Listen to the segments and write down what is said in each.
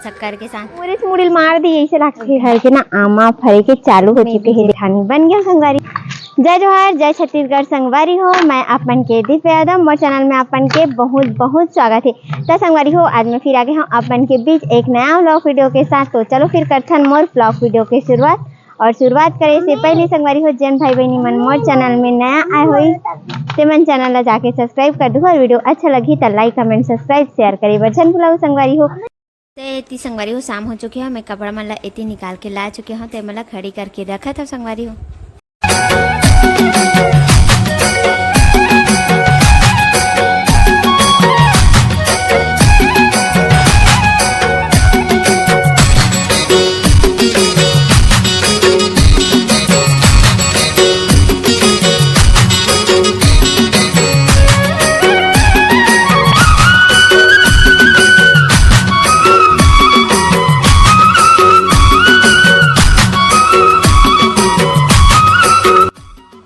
शक्कर के साथ मुरिस मुड़िल मार दी ऐसे लगते घर के ना आमा फरे के चालू हो चुके हैं दिखानी बन गया संगवारी। जय जोहार जय छत्तीसगढ़ संगवारी हो। मैं अपन के दिव्य यादव मोर चैनल में अपन के बहुत बहुत स्वागत है। तो संगवारी हो आज मैं फिर आ गए हूँ अपन के बीच एक नया व्लॉग वीडियो के साथ। तो चलो फिर करते हैं मोर व्लॉग वीडियो की शुरुआत। और शुरुआत करे से पहले संगवारी हो जैन भाई बहनी मन मोर चैनल में नया आए हुई ते मन चैनल ला जाके सब्सक्राइब कर दो और वीडियो अच्छा लगी तो लाइक कमेंट सब्सक्राइब शेयर करे बचन भुलाओ संगवारी हो। इतनी संगवारी हो शाम हो चुकी है। मैं कपड़ा मन ला इतनी निकाल के ला चुकी हूँ तो मतलब खड़ी करके रखा था संगवारी हो।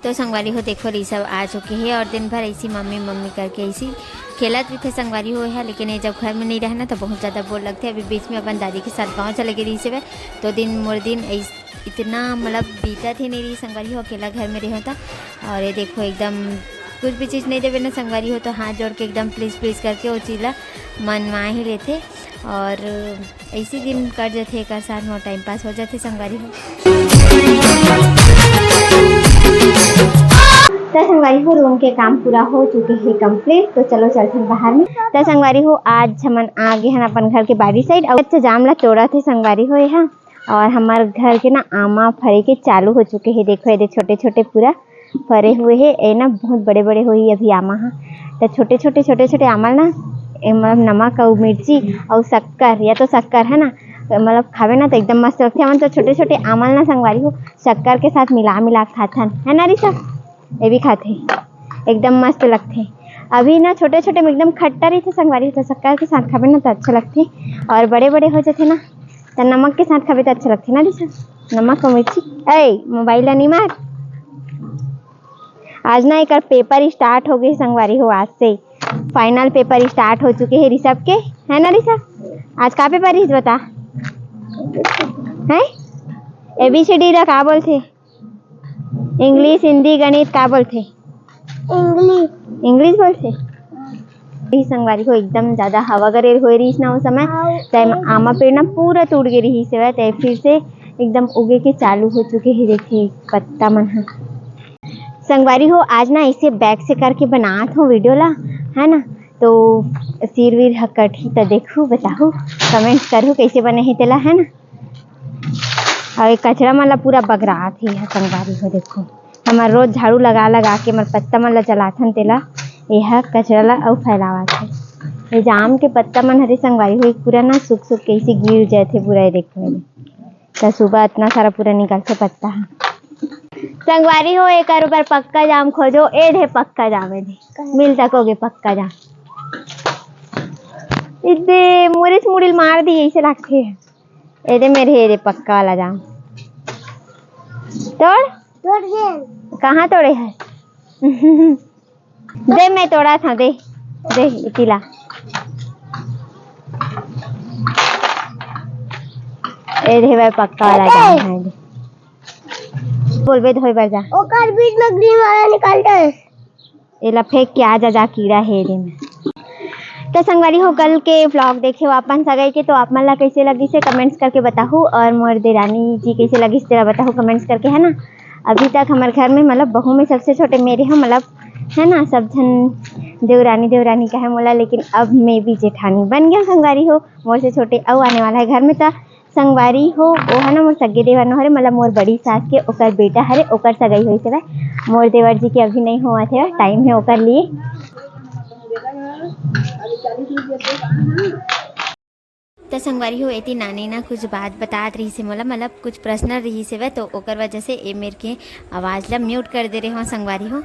तो संगवारी हो देखो ये सब आ चुके हैं और दिन भर ऐसी मम्मी मम्मी करके ऐसी खेलत भी थे संगवारी हो है। लेकिन ये जब घर में नहीं रहना तो बहुत ज़्यादा बोर लगते। अभी बीच में अपन दादी के साथ गाँव चले गए रही से तो दिन मोर दिन इतना मतलब बीता थी नहीं रही संगवारी हो अकेला घर में रहा था। और ये देखो एकदम कुछ भी चीज़ नहीं देवे ना संगवारी हो तो हाथ जोड़ के एकदम प्लीज़ प्लीज़ करके वो चीज़ मनवा ही लेते और ऐसी दिन कट जाते एक साथ में टाइम पास हो जाते संगवारी हो। तो संगवारी हो रूम के काम पूरा हो चुके हैं कंप्लीट। तो चलो चलते हैं बाहर में। तो संगवारी हो आज हमन आ गए हैं अपन घर के बारी साइड और अच्छा जाम ला तोड़ा थे संगवारी हो यहाँ। और हमारे घर के ना आमा फरे के चालू हो चुके हैं। देखो ये छोटे छोटे पूरा फरे हुए हैं। ये ना बहुत बड़े बड़े हुई अभी आमा हाँ। तो छोटे छोटे आमा ना मतलब नमक और मिर्ची और शक्कर या तो शक्कर है ना मतलब खावे ना तो एकदम मस्त लगते हैं। तो छोटे छोटे आमल ना संगवारी हो शक्कर के साथ मिला खाते है ना रिसा ये भी खाते एकदम मस्त लगते। अभी ना छोटे छोटे में एकदम खट्टा रही थे संगवारी तो शक्कर के साथ खावे ना तो अच्छा लगते। और बड़े बड़े हो जाते ना तो नमक के साथ खावे तो अच्छा लगते ना रिसा नमक और मिर्ची। ऐ मोबाइल नहीं मार। आज ना एक पेपर स्टार्ट हो गए संगवारी हो। आज से फाइनल पेपर स्टार्ट हो चुके हैं ऋषभ के है ना रिसा। आज का पेपर है बता है ABCD रा का बोलते इंग्लिश हिंदी गणित का बोलते इंग्लिश बोलते संगवारी को एकदम ज्यादा हवा गरेर हो रही ना उस समय टाइम आमा पेड़ ना पूरा टूट गई रही से फिर से एकदम उगे के चालू हो चुके हैं। देखिए पत्ता मन संगवारी हो आज ना इसे बैग से करके बनात हूँ वीडियो ला है ना। तो सिर वीर हकटी तो देखू बताओ कमेंट करूँ कैसे बने हैं तेला है ना। और कचरा मन पूरा बगरा थे संगवारी हो। देखो हमार रोज झाड़ू लगा के हमारे पत्ता मन ला चलाथन तेला यह कचरा ला और फैलावत है। ये जाम के पत्ता मन हरे संगवारी हो पूरा ना सूख कैसे गिर जाते पूरा। ये देखो तो सुबह इतना सारा पूरा निकलते पत्ता संगवारी हो। एक बार पक्का जाम खोजो ए ढे पक्का जाम मिल सकोगे पक्का जाम। इधे मुरिस मुड़िल मार दी ऐसे लगते ये मेरे रे पक्का वाला जाम तोड़ दे कहाँ तोड़े है दे मैं तोड़ा था दे इतिला ए रे भाई पक्का वाला जाम है दे बोलबे धोई बार जा ओकर बीच में ग्रीन वाला निकालता है एला फेंक के आ जा कीड़ा है रे में। तो संगवारी हो कल के व्लॉग देखे हो अपन सगाई के तो आप मन ला कैसे लगी से कमेंट्स करके बताओ। और मोर देरानी जी कैसे लगी से तेरा बताओ कमेंट्स करके है ना। अभी तक हमारे घर में मतलब बहू में सबसे छोटे मेरे हैं मतलब है ना। सब जन देवरानी का है मोला लेकिन अब मैं भी जेठानी बन गया संगवारी हो। मोर से छोटे और आने वाला है घर में तो संगवारी हो वो है ना मोर सगे देवर न हरे मतलब मोर बड़ी सास के ओकर बेटा हरे ओकर सगाई हुई से मोर देवर जी के अभी नहीं हुआ थे टाइम है ओकर लिए। तो संगवारी हो इतनी नानी ना कुछ बात बतात रही से मोला मतलब कुछ पर्सनल रही से वह तो ओकर वजह से ए मेरे के आवाज़ ला म्यूट कर दे रहे हो संगवारी हो।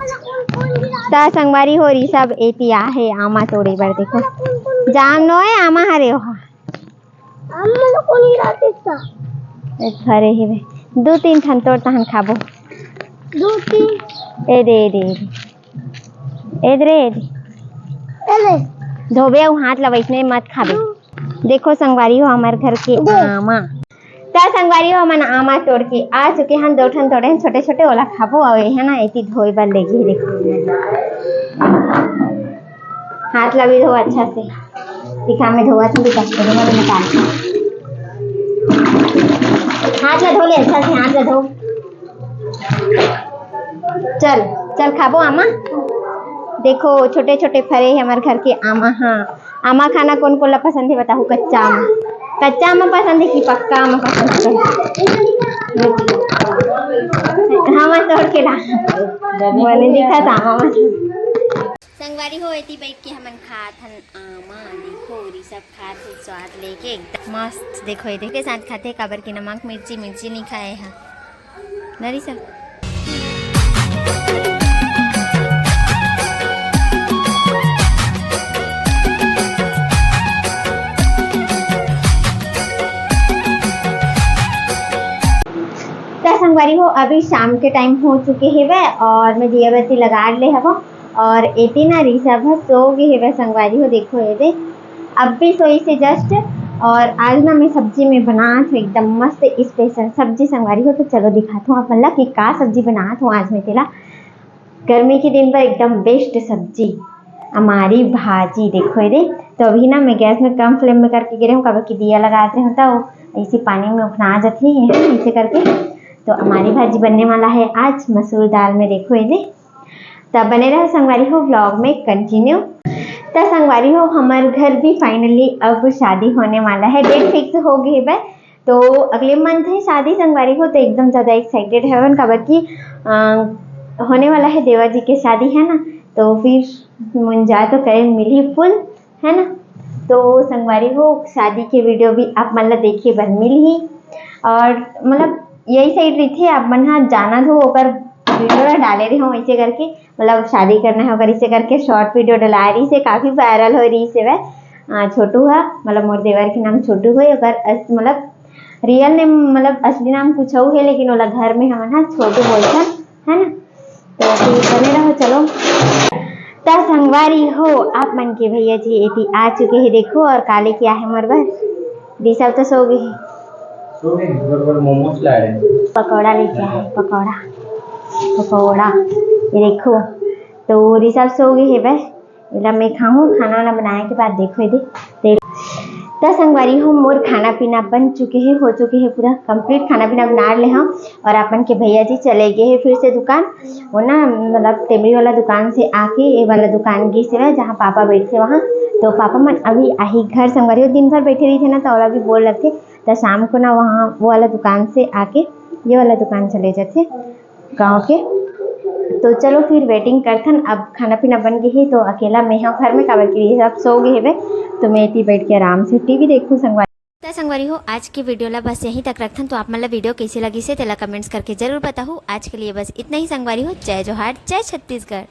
तो संगवारी हो रही सब एती आ है आमा तोड़े बार देखो जाम नो है आमा हरे हो घरे ही वे 2-3 ठन तोड़ तहन खाबो 2-3 ए दे धोबे और हाथ ला वैसने मत खाबे देखो संगवारी हो हमारे घर के आमा ता संगवारी हो हमन आमा तोड़ के आ चुके हैं दो ठन तोड़े हैं छोटे छोटे ओला खाबो और है ना एती धोई बार लेगी देखो हाथ ला भी धो अच्छा से दिखा में धोआ तो दिखा के धोआ निकाल हाथ ला धो ले अच्छा से हाथ ला धो चल चल खाबो आमा देखो छोटे छोटे फरे है हमारे घर के आमा हाँ आमा खाना कौन कौन ला पसंद है बताओ कच्चा आमा पसंद है कि पक्का आमा पसंद है हाँ तोड़ के ला मैंने देखा था आमा संगवारी हो एती बैठ के हमन खात हन आमा देखो री सब खात है स्वाद लेके एकदम मस्त देखो ये देखे साथ खाते काबर के नमक मिर्ची नहीं खाए हैं नरी सब संगवारी हो अभी शाम के टाइम हो चुके है वे और मैं दिया बत्ती लगा ले हवा और एती ना ऋषभ सो गए है वे संगवारी हो देखो ये दे अब भी सोई से जस्ट और आज ना मैं सब्जी में बना हूँ एकदम मस्त स्पेशल सब्जी संगवारी हो तो चलो दिखाता हूँ आप मतलब कि का सब्जी बना हूँ आज मैं तेला गर्मी के दिन पर एकदम बेस्ट सब्जी हमारी भाजी देखो ये दे तो अभी ना मैं गैस में कम फ्लेम में करके गिरे हूँ कभी की दिया लगाते होता वो ऐसे पानी में उफना जाती है ऐसे करके तो हमारी भाजी बनने वाला है आज मसूर दाल में देखो ये तब बने रहे संगवारी हो व्लॉग में कंटिन्यू तो संगवारी हो हमारे घर भी फाइनली अब शादी होने वाला है डेट फिक्स हो गई है तो अगले मंथ है शादी संगवारी हो तो एकदम ज़्यादा एक्साइटेड है खबर की होने वाला है देवा जी के शादी है ना तो फिर मुंजा तो करे मिली फुल है ना तो संगवारी हो शादी के वीडियो भी आप मतलब देखिए बन मिल ही और मतलब यही साइड रही थे आप मन हाँ जाना हो ओकर वीडियो डाले रही हूँ ऐसे करके मतलब शादी करना है अगर इसे करके शॉर्ट वीडियो डला रही से काफ़ी वायरल हो रही से वह छोटू है मतलब मोर देवर के नाम छोटू है अगर मतलब रियल नेम मतलब असली नाम कुछ है लेकिन वाला घर में हम हाँ छोटू बोलते है ना तो फिर बने रहो चलो ता संगवारी हो आप मन के भैया जी एटी आ चुके हैं देखो और काले क्या है मरबर दिशा तो सो गई मोमोज ला रहे पकौड़ा लेके आए पकौड़ा ये देखो तो ऋषभ सो गई है वह मैं खाऊँ खाना वाना बनाने के बाद देखो ये तो संगवारी हो मोर खाना पीना बन चुके हैं हो चुके हैं पूरा कंप्लीट खाना पीना बना ले हम और अपन के भैया जी चले गए हैं फिर से दुकान वो ना मतलब टेमरी वाला दुकान से आके ये वाला दुकान गई से जहाँ पापा बैठे वहाँ तो पापा मन अभी आई घर संगवारी हो दिन भर बैठे रही थे ना तो वाला भी बोल रहे थे तो शाम को ना वहाँ वो वाला दुकान से आके ये वाला दुकान चले जाते गाँव के तो चलो फिर वेटिंग करथन अब खाना पीना बन गई है तो अकेला मैं हूँ घर में काबर के सब सो गए है तो मैं इतनी बैठ के आराम से टीवी देखूँ संगवारी संगवारी हो आज की वीडियो ला बस यहीं तक रखथन तो आप मतलब वीडियो कैसी लगी से तेला कमेंट्स करके जरूर बताओ आज के लिए बस इतना ही संगवारी हो जय जोहार जय छत्तीसगढ़।